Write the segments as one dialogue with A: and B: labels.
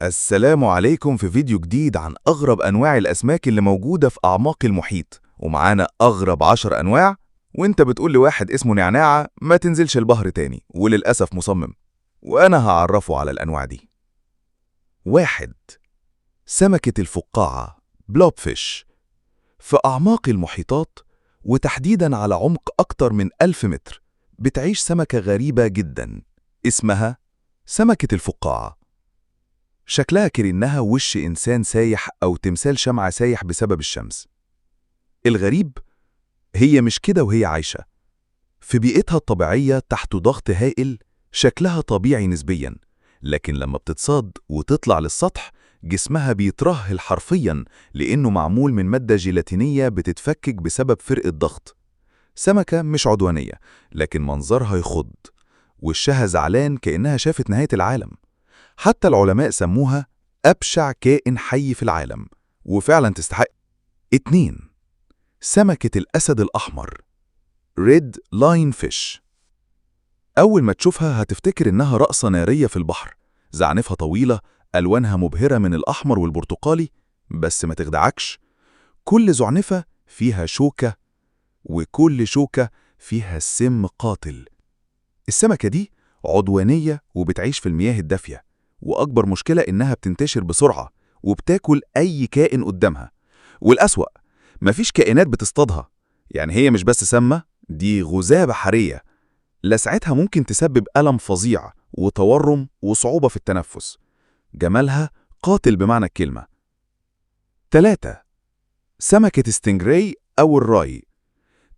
A: السلام عليكم في فيديو جديد عن أغرب أنواع الأسماك اللي موجودة في أعماق المحيط، ومعانا أغرب 10 أنواع. وإنت بتقول لواحد اسمه نعناعة ما تنزلش البحر تاني، وللأسف مصمم. وأنا هعرفه على الأنواع دي. 1. سمكة الفقاعة بلوبفيش. في أعماق المحيطات، وتحديداً على عمق أكتر من 1000 متر، بتعيش سمكة غريبة جداً اسمها سمكة الفقاعة. شكلها كأنها وش إنسان سايح أو تمثال شمعة سايح بسبب الشمس. الغريب، هي مش كده وهي عايشة. في بيئتها الطبيعية تحت ضغط هائل، شكلها طبيعي نسبياً، لكن لما بتتصاد وتطلع للسطح جسمها بيترهل حرفياً، لأنه معمول من مادة جيلاتينية بتتفكك بسبب فرق الضغط. سمكة مش عدوانية، لكن منظرها يخض. وشها زعلان كأنها شافت نهاية العالم. حتى العلماء سموها أبشع كائن حي في العالم، وفعلا تستحق. 2. سمكة الأسد الأحمر ريد لاين فيش. أول ما تشوفها هتفتكر إنها رقصة نارية في البحر، زعنفها طويلة، ألوانها مبهرة من الأحمر والبرتقالي. بس ما تخدعكش، كل زعنفة فيها شوكة، وكل شوكة فيها سم قاتل. السمكة دي عدوانية وبتعيش في المياه الدافية، وأكبر مشكلة إنها بتنتشر بسرعة وبتاكل أي كائن قدامها. والأسوأ، مفيش كائنات بتصطادها. يعني هي مش بس سامة، دي غزاة بحرية. لسعتها ممكن تسبب ألم فظيع وتورم وصعوبة في التنفس. جمالها قاتل بمعنى الكلمة. 3. سمكة ستينجراي أو الراي.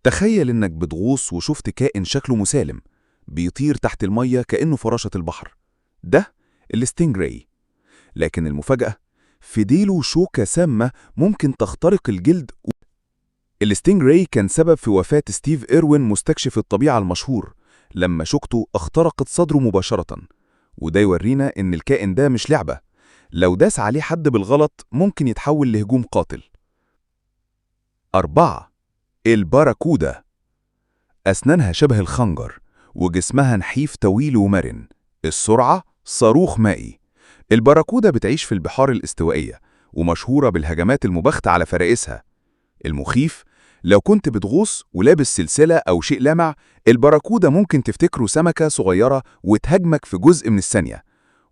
A: تخيل إنك بتغوص وشفت كائن شكله مسالم بيطير تحت المية كأنه فراشة البحر. ده الستينجراي. لكن المفاجأة، في ديله شوكة سامة ممكن تخترق الجلد. الستينجراي كان سبب في وفاة ستيف إيروين مستكشف الطبيعة المشهور، لما شوكته اخترقت صدره مباشرة. وده يورينا إن الكائن ده مش لعبة، لو داس عليه حد بالغلط ممكن يتحول لهجوم قاتل. 4. الباراكودا. أسنانها شبه الخنجر، وجسمها نحيف طويل ومرن. السرعة صاروخ مائي. الباراكودا بتعيش في البحار الاستوائية، ومشهورة بالهجمات المباغتة على فرائسها. المخيف، لو كنت بتغوص ولابس سلسلة أو شيء لامع، الباراكودا ممكن تفتكره سمكة صغيرة وتهاجمك في جزء من الثانية.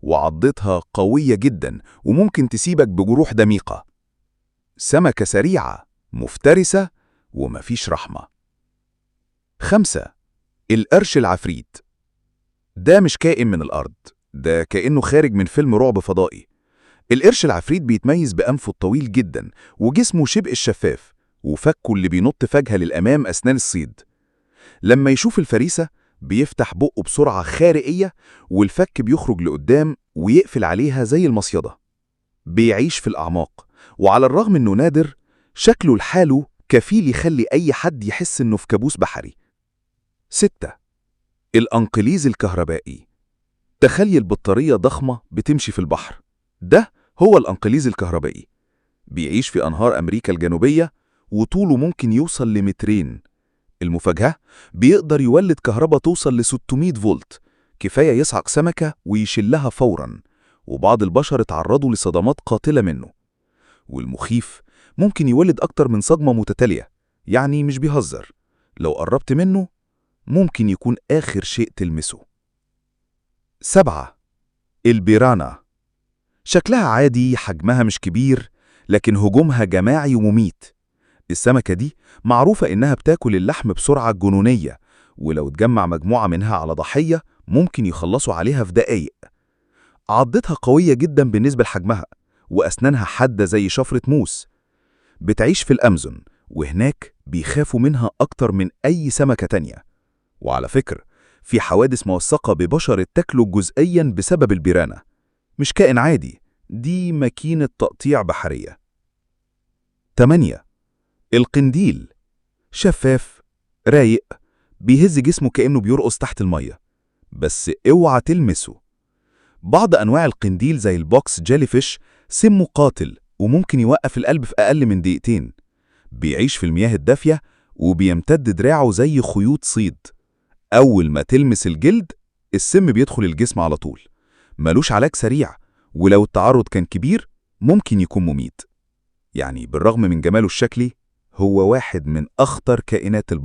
A: وعضتها قوية جدا وممكن تسيبك بجروح دميقة. سمكة سريعة، مفترسة، ومفيش رحمة. 5. القرش العفريت. ده مش كائن من الأرض، ده كأنه خارج من فيلم رعب فضائي. القرش العفريت بيتميز بأنفه الطويل جدا، وجسمه شبه الشفاف، وفكه اللي بينط فجأة للأمام أثناء الصيد. لما يشوف الفريسة بيفتح بقه بسرعة خارقية، والفك بيخرج لقدام ويقفل عليها زي المصيدة. بيعيش في الأعماق، وعلى الرغم إنه نادر، شكله لحاله كفيل يخلي أي حد يحس إنه في كابوس بحري. 6. الأنقليز الكهربائي. تخيل بطارية ضخمة بتمشي في البحر. ده هو الأنقليز الكهربائي. بيعيش في أنهار أمريكا الجنوبية، وطوله ممكن يوصل لمترين. المفاجأة، بيقدر يولد كهرباء توصل ل 600 فولت، كفاية يصعق سمكة ويشلها فوراً. وبعض البشر اتعرضوا لصدمات قاتلة منه. والمخيف، ممكن يولد أكتر من صدمة متتالية، يعني مش بيهزر. لو قربت منه ممكن يكون آخر شيء تلمسه. 7. البيرانا. شكلها عادي، حجمها مش كبير، لكن هجومها جماعي ومميت. السمكة دي معروفة إنها بتاكل اللحم بسرعة جنونية، ولو اتجمع مجموعة منها على ضحية ممكن يخلصوا عليها في دقايق. عضتها قوية جدا بالنسبة لحجمها، وأسنانها حادة زي شفرة موس. بتعيش في الأمازون، وهناك بيخافوا منها أكتر من أي سمكة تانية. وعلى فكرة، في حوادث موثقة ببشر اتاكلوا جزئيا بسبب البيرانا. مش كائن عادي، دي ماكينة تقطيع بحرية. 8. القنديل. شفاف، رايق، بيهز جسمه كأنه بيرقص تحت المية. بس اوعى تلمسه. بعض أنواع القنديل زي البوكس جيليفيش سمه قاتل، وممكن يوقف القلب في أقل من دقيقتين. بيعيش في المياه الدافية، وبيمتد دراعه زي خيوط صيد. أول ما تلمس الجلد، السم بيدخل الجسم على طول. ملوش علاج سريع، ولو التعرض كان كبير ممكن يكون مميت. يعني بالرغم من جماله الشكلي، هو واحد من أخطر كائنات البحر.